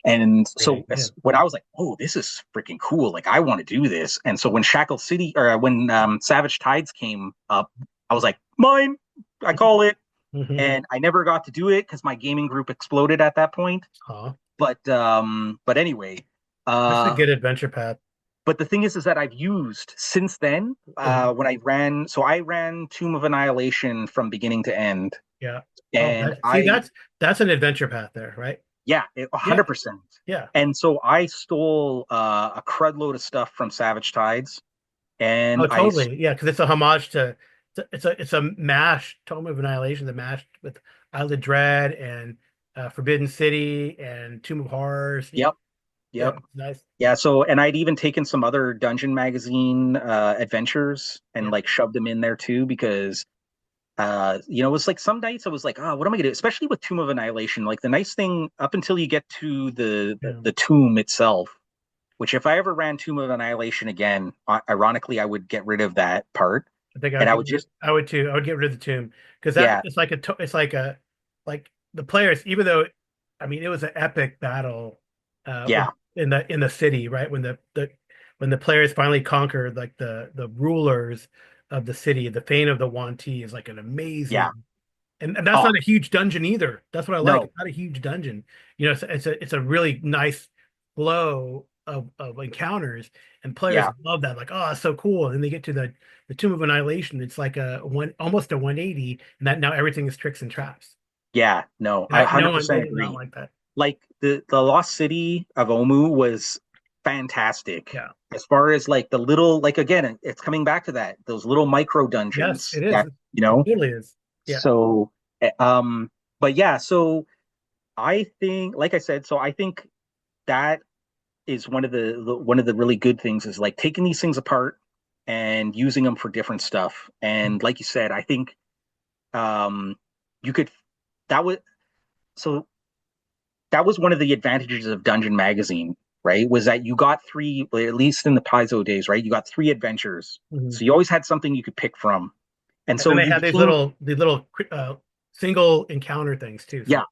And Great so idea. when I was like, oh, this is freaking cool. Like I want to do this. And so when Shackle City or when Savage Tides came up, I was like, mine, I call it. Hmm. And I never got to do it because my gaming group exploded at that point. Oh, But anyway, that's a uh, good adventure path. but the thing is that I've used since then, Mhm. when I ran Tomb of Annihilation from beginning to end. Yeah. Oh, And see, that's an adventure path there, right? yeah, Yeah. 100%. Yeah. And so I stole a crud load of stuff from Savage Tides, and Oh, totally. Yeah, because it's a homage to it's a mash Tome of Annihilation, the mash with Isle of Dread and Forbidden City and Tomb of Horrors. Yeah. yep, Yeah. yep, Nice. yeah. So, and I'd even taken some other Dungeon Magazine adventures and Yeah. like shoved them in there too because it was like some nights I was like, oh, what am I gonna do? Especially with Tomb of Annihilation. Like the nice thing up until you get to the Yeah. the tomb itself, which if I ever ran Tomb of Annihilation again, ironically, I would get rid of that part, I think I and would I get would rid just I would too. I would get rid of the tomb because that yeah, it's like it's like a like the players, even though I mean it was an epic battle yeah, in the city, right? When the players finally conquered like the rulers of the city, the Fane of the Wan Ti is like an yeah. amazing and that's Oh not a huge dungeon either. That's what I like. no, It's not a huge dungeon. You know, it's a really nice flow of encounters, and players yeah, love that. Like, oh, that's so cool. And then they get to the Tomb of Annihilation. It's like a one almost a 180, and that now everything is tricks and traps. yeah, no. And I no one they 100% did not agree. like that. Like the Lost City of Omu was fantastic. Yeah. As far as like the little, like again, it's coming back to that those little micro Yes, dungeons it is. that It totally is. Yeah. So, eh, but yeah, so I think, like I said, so I think that is one of the really good things is like taking these things apart and using them for different stuff. And like you said, I think um you could that was so that was one of the advantages of Dungeon Magazine, right? Was that you got three, at least in the Paizo days, right? You got three adventures. Mhm. So you always had something you could pick from. And And then so they you had these became, little single encounter things too. So yeah.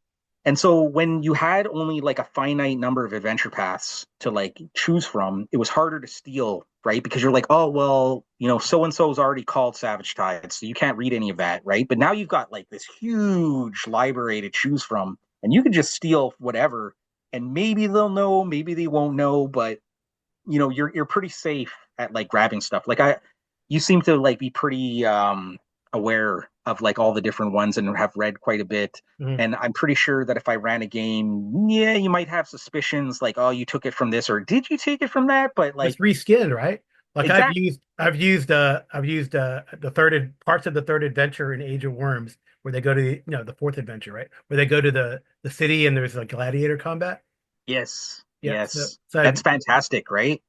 And so when you had only like a finite number of adventure paths to like choose from, it was harder to steal, right? Because you're like, oh, well, so and so's already called Savage Tides, so you can't read any of that, right? But now you've got like this huge library to choose from, and you can just steal whatever, and maybe they'll know, maybe they won't know, but you're pretty safe at like grabbing stuff. You seem to like be pretty aware of like all the different ones and have read quite a bit. mhm. And I'm pretty sure that if I ran a game, yeah, you might have suspicions like, oh, you took it from this or did you take it from that? But It's like, reskinned, right? Like exactly, I've used the parts of the third adventure in Age of Worms where they go to the fourth adventure, right? Where they go to the city and there's like gladiator combat. yes, Yeah, so yes, so that's fantastic, right?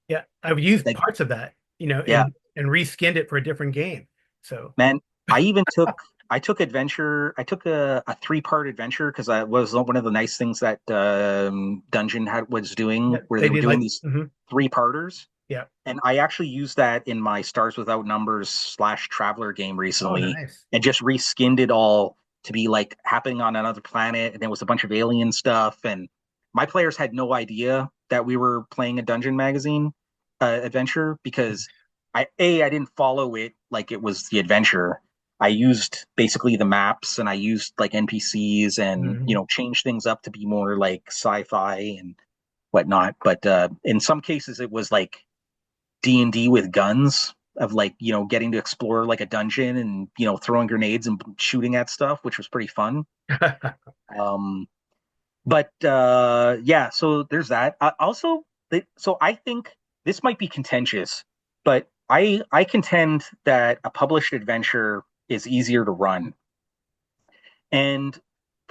I've used Like, parts of that, yeah, and reskinned it for a different game. So man, I even took adventure. I took a 3-part adventure because I was one of the nice things that Dungeon was yeah, doing, where they they were did doing like these 3-parters, yeah. and I actually used that in my Stars Without Numbers / Traveler game Oh, recently, nice. and just reskinned it all to be like happening on another planet, and there was a bunch of alien stuff, and my players had no idea that we were playing a Dungeon Magazine adventure because I didn't follow it like it was the adventure. I used basically the maps and I used like NPCs and Mhm. changed things up to be more like sci-fi and whatnot. But in some cases, it was like D&D with guns of like getting to explore like a dungeon and throwing grenades and shooting at stuff, which was pretty fun. Um, but yeah, so there's that. Also, so I think this might be contentious, but I contend that a published adventure is easier to run, and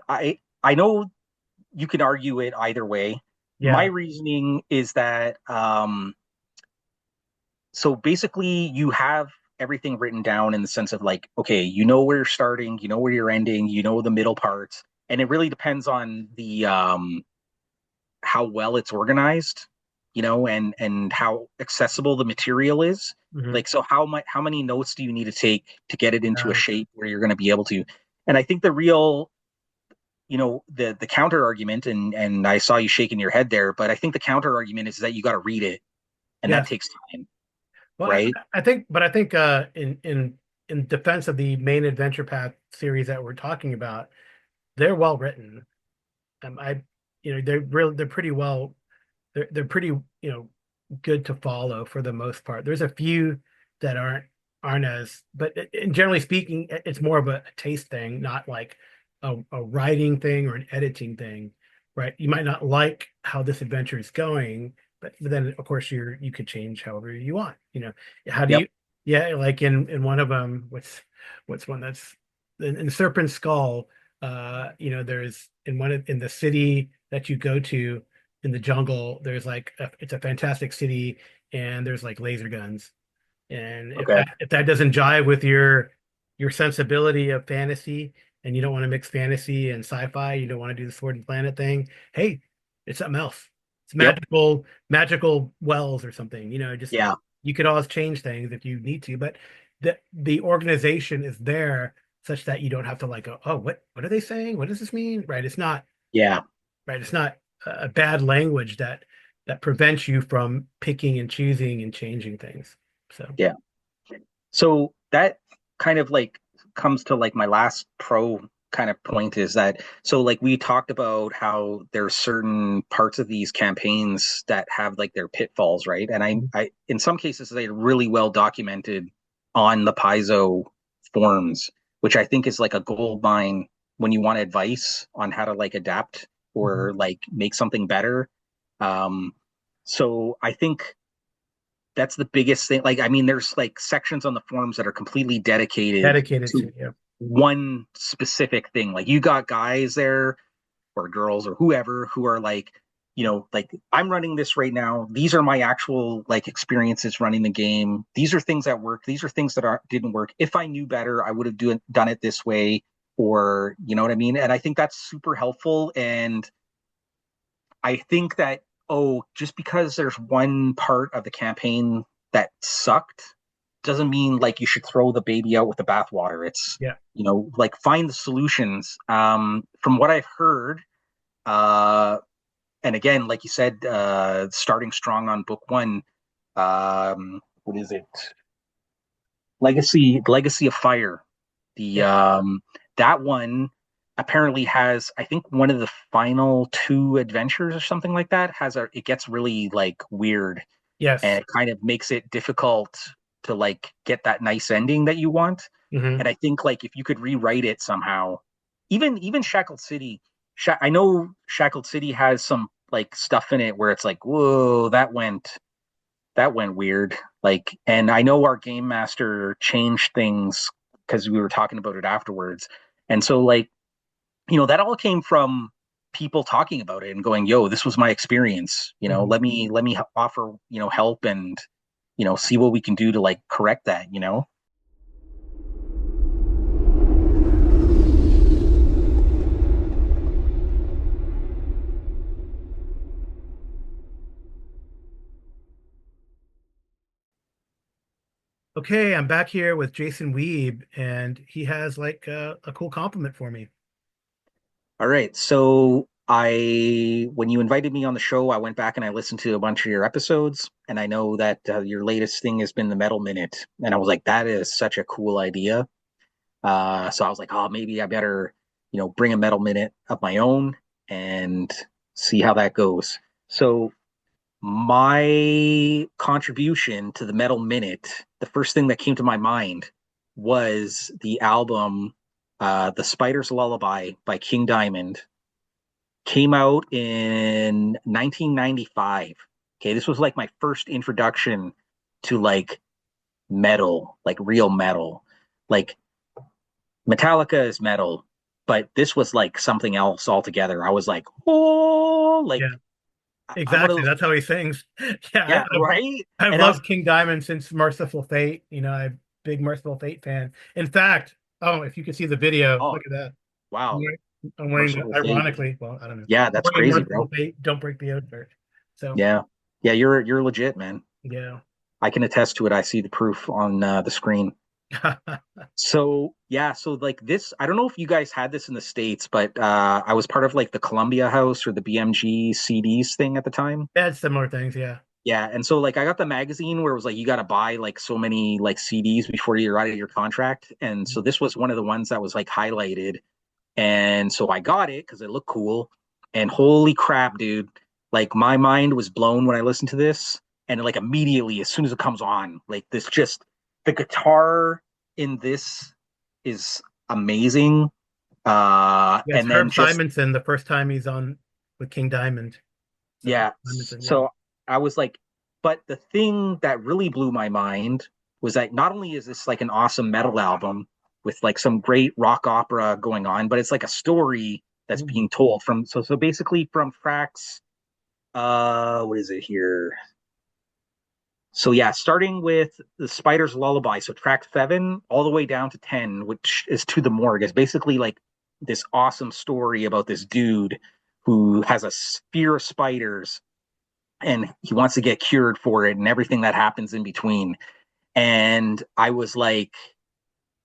I know you can argue it either way. My Yeah, reasoning is that so basically you have everything written down in the sense of like, okay, you know where you're starting, you know where you're ending, you know the middle parts, and it really depends on the how well it's organized, and how accessible the material is. mhm. Like, so how many notes do you need to take to get it into a Uh, shape where you're going to be able to? And I think the real, the counter argument, and I saw you shaking your head there, but I think the counter argument is that you got to read it, and that yes. takes time, Well, right? I think in defense of the main Adventure Path series that we're talking about, they're well written. I they're pretty well they're pretty good to follow for the most part. There's a few that aren't as, but generally speaking, it's more of a taste thing, not like a writing thing or an editing thing, right? You might not like how this adventure is going, but then of course you could change however you want. How do Yep. you? Yeah, like in one of them, what's one that's in Serpent Skull. There's in the city that you go to in the jungle, there's like it's a fantastic city and there's like laser guns. And Okay. if that doesn't jive with your sensibility of fantasy and you don't want to mix fantasy and sci-fi, you don't want to do the Sword and Planet thing, hey, it's something else. it's Yep. magical wells or something. Just Yeah. you could always change things if you need to, but the organization is there such that you don't have to like go, oh, what are they saying? What does this mean? Right? It's not Yeah. right. It's not a bad language that prevents you from picking and choosing and changing things. So Yeah. So that kind of like comes to like my last pro kind of point is that so like we talked about how there's certain parts of these campaigns that have like their pitfalls, right? And I in some cases they're really well documented on the Paizo forums, which I think is like a gold mine when you want advice on how to like adapt mhm. or like make something better. Um, so I think that's the biggest thing. Like, I mean, there's like sections on the forums that are completely dedicated Dedicated to to you. one specific thing. Like, you got guys there or girls or whoever who are like, like I'm running this right now. These are my actual like experiences running the game. These are things that work. These are things that didn't work. If I knew better, I would have done it this way, or you know what I mean. And I think that's super helpful. And I think that, oh, just because there's one part of the campaign that sucked doesn't mean like you should throw the baby out with the bathwater. It's, Yeah. like find the solutions. From what I've heard, uh, and again, like you said, starting strong on book one, what is it? Legacy of Fire. The Yeah. That one apparently has, I think, one of the final two adventures or something like that it gets really like weird, and Yes. it kind of makes it difficult to like get that nice ending that you want. Hmm. And I think like if you could rewrite it somehow, even Shackled City, I know Shackled City has some like stuff in it where it's like, whoa, that went weird. Like, and I know our game master changed things because we were talking about it afterwards. And so, like, that all came from people talking about it and going, "Yo, this was my experience. Hmm. Let me offer help and see what we can do to like correct that." Okay, I'm back here with Jason Wiebe, and he has like a cool compliment for me. All right. So when you invited me on the show, I went back and I listened to a bunch of your episodes, and I know that your latest thing has been the Metal Minute, and I was like, that is such a cool idea. So I was like, oh, maybe I better, bring a Metal Minute of my own and see how that goes. So my contribution to the Metal Minute, the first thing that came to my mind was the album, The Spider's Lullaby by King Diamond, came out in 1995. Okay, this was like my first introduction to like metal, like real metal. Like Metallica is metal, but this was like something else altogether. I was like, oh, like Yeah, I'm one of exactly. those. That's how he sings. Yeah, Yeah, right. I've And I was, loved King Diamond since Merciful Fate. I'm a big Merciful Fate fan. In fact, oh, if you can see the video, oh look at that. I'm wow, wearing, I'm wearing Merciful Fate. ironically, well, I don't know. Yeah, I'm that's wearing crazy, Merciful bro. Fate, Don't Break the Oath shirt. So, Yeah, yeah, you're legit, man. yeah. I can attest to it. I see the proof on the screen. So yeah, so like this, I don't know if you guys had this in the States, but I was part of like the Columbia House or the BMG CDs thing at the time. That's similar things, yeah. Yeah, and so like I got the magazine where it was like you got to buy like so many like CDs before you're out of your contract, and so this was one of the ones that was like highlighted, and so I got it because it looked cool, and holy crap, dude! Like my mind was blown when I listened to this, and like immediately as soon as it comes on, like this just the guitar in this is amazing, Yes, and then Herb just Simonson, the first time he's on with King Diamond. So Herb yeah, Simonson, yeah. so I was like, but the thing that really blew my mind was that not only is this like an awesome metal album with like some great rock opera going on, but it's like a story that's Ooh. being told from so basically from tracks, what is it here? So yeah, starting with the Spider's Lullaby, so track 7 all the way down to 10, which is To the Morgue, is basically like this awesome story about this dude who has a fear of spiders, and he wants to get cured for it and everything that happens in between. And I was like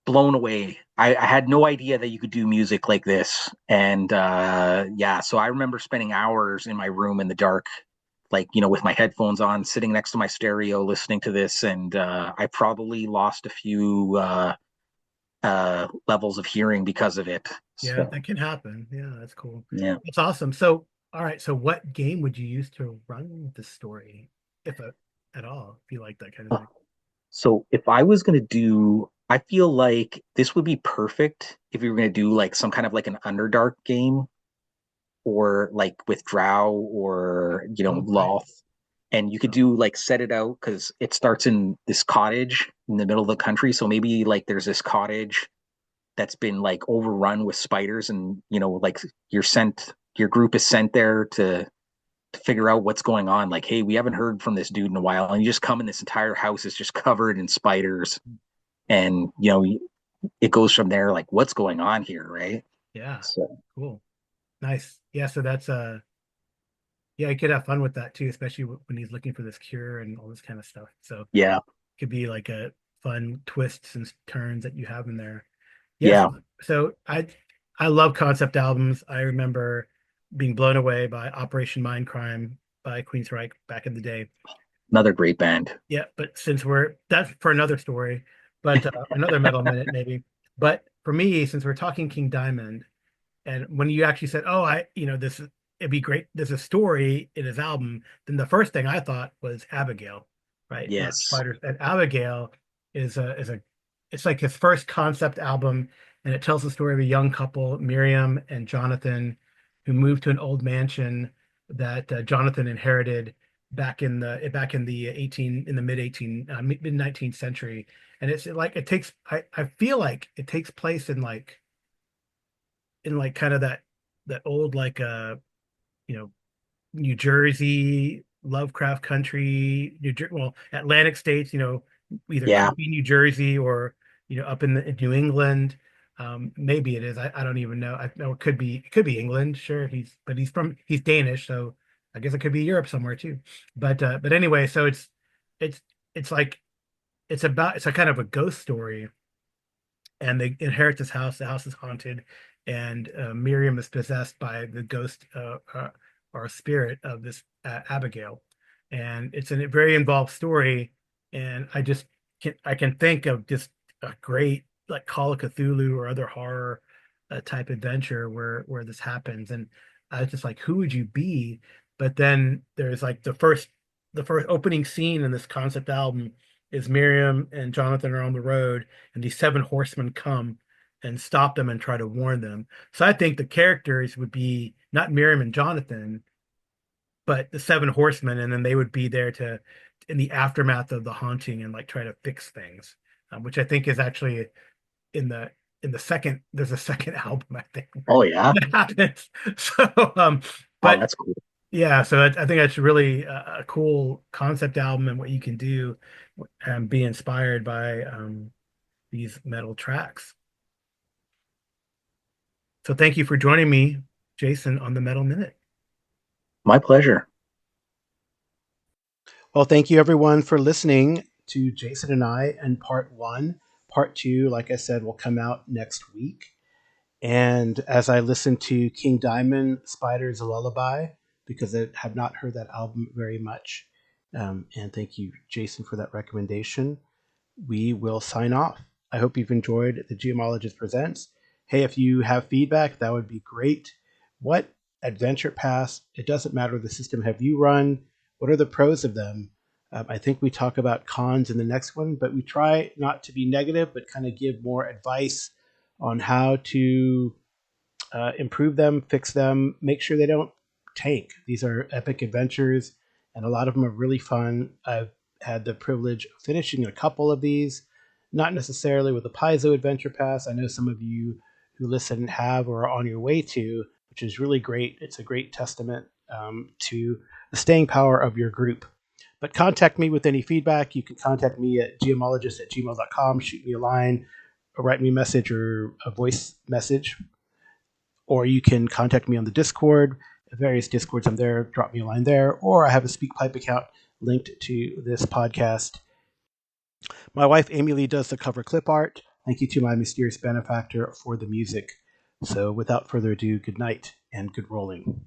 blown away. I had no idea that you could do music like this. And yeah, so I remember spending hours in my room in the dark, like, with my headphones on, sitting next to my stereo, listening to this. And I probably lost a few levels of hearing because of it. Yeah, So, that can happen. Yeah, that's cool. yeah. That's awesome. So, all right. So, what game would you use to run the story, if at all, if you like that kind of thing? So if I was going to do, I feel like this would be perfect if you were going to do like some kind of like an Underdark game, or like with Drow, or Oh, right. Loth. And you could Oh, do like set it out because it starts in this cottage in the middle of the country. So maybe like there's this cottage that's been like overrun with spiders, and like your group is sent there to figure out what's going on. Like, hey, we haven't heard from this dude in a while, and you just come, and this entire house is just covered in spiders. And it goes from there, like, what's going on here, right? yeah. So Cool. Nice. Yeah. So that's yeah, you could have fun with that too, especially when he's looking for this cure and all this kind of stuff. So it yeah. could be like a fun twists and turns that you have in there. Yes. Yeah, So I love concept albums. I remember being blown away by Operation Mindcrime by Queensryche back in the day. another great band. Yeah, but since we're that's for another story, but another metal minute maybe. But for me, since we're talking King Diamond, and when you actually said, "Oh, this it'd be great. There's a story in his album," then the first thing I thought was Abigail, right? Not Yes. Spiders. And Abigail is a it's like his first concept album, and it tells the story of a young couple, Miriam and Jonathan, who moved to an old mansion that Jonathan inherited back in the 18 in the mid 19th century. And it's like it takes I feel like it takes place in like kind of that old like you know New Jersey, Lovecraft Country, well, Atlantic states, either Yeah. creepy New Jersey or up in New England. Maybe it is. I don't even know. I know it could be England. Sure, he's Danish, so I guess it could be Europe somewhere too. But anyway, so it's it's like it's a kind of a ghost story, and they inherit this house. The house is haunted, and Miriam is possessed by the ghost or spirit of this Abigail, and it's a very involved story. And I can think of just a great like Call of Cthulhu or other horror type adventure where this happens. And I was just like, who would you be? But then there's like the first opening scene in this concept album is Miriam and Jonathan are on the road, and these seven horsemen come and stop them and try to warn them. So I think the characters would be not Miriam and Jonathan, but the seven horsemen, and then they would be there to in the aftermath of the haunting and like try to fix things, which I think is actually in the in the second. There's a second album I think Oh, where yeah. that happens. So, Oh, but that's cool. yeah, so I think that's really a cool concept album and what you can do and be inspired by these metal tracks. So thank you for joining me, Jason, on the Metal Minute. My pleasure. Well, thank you everyone for listening to Jason and I and part one. Part two, like I said, will come out next week. And as I listen to King Diamond, Spider's Lullaby, because I have not heard that album very much. And thank you, Jason, for that recommendation. We will sign off. I hope you've enjoyed the Geomologist Presents. Hey, if you have feedback, that would be great. What adventure paths, it doesn't matter the system, have you run? What are the pros of them? I think we talk about cons in the next one, but we try not to be negative, but kind of give more advice on how to improve them, fix them, make sure they don't tank. These are epic adventures, and a lot of them are really fun. I've had the privilege of finishing a couple of these, not necessarily with the Paizo Adventure Pass. I know some of you who listen have or are on your way to, which is really great. It's a great testament to the staying power of your group. But contact me with any feedback. You can contact me at geomologist@gmail.com, shoot me a line, or write me a message or a voice message, or you can contact me on the Discord. various Discords. I'm there. Drop me a line there. Or I have a SpeakPipe account linked to this podcast. My wife, Amy Lee, does the cover clip art. Thank you to my mysterious benefactor for the music. So without further ado, good night and good rolling.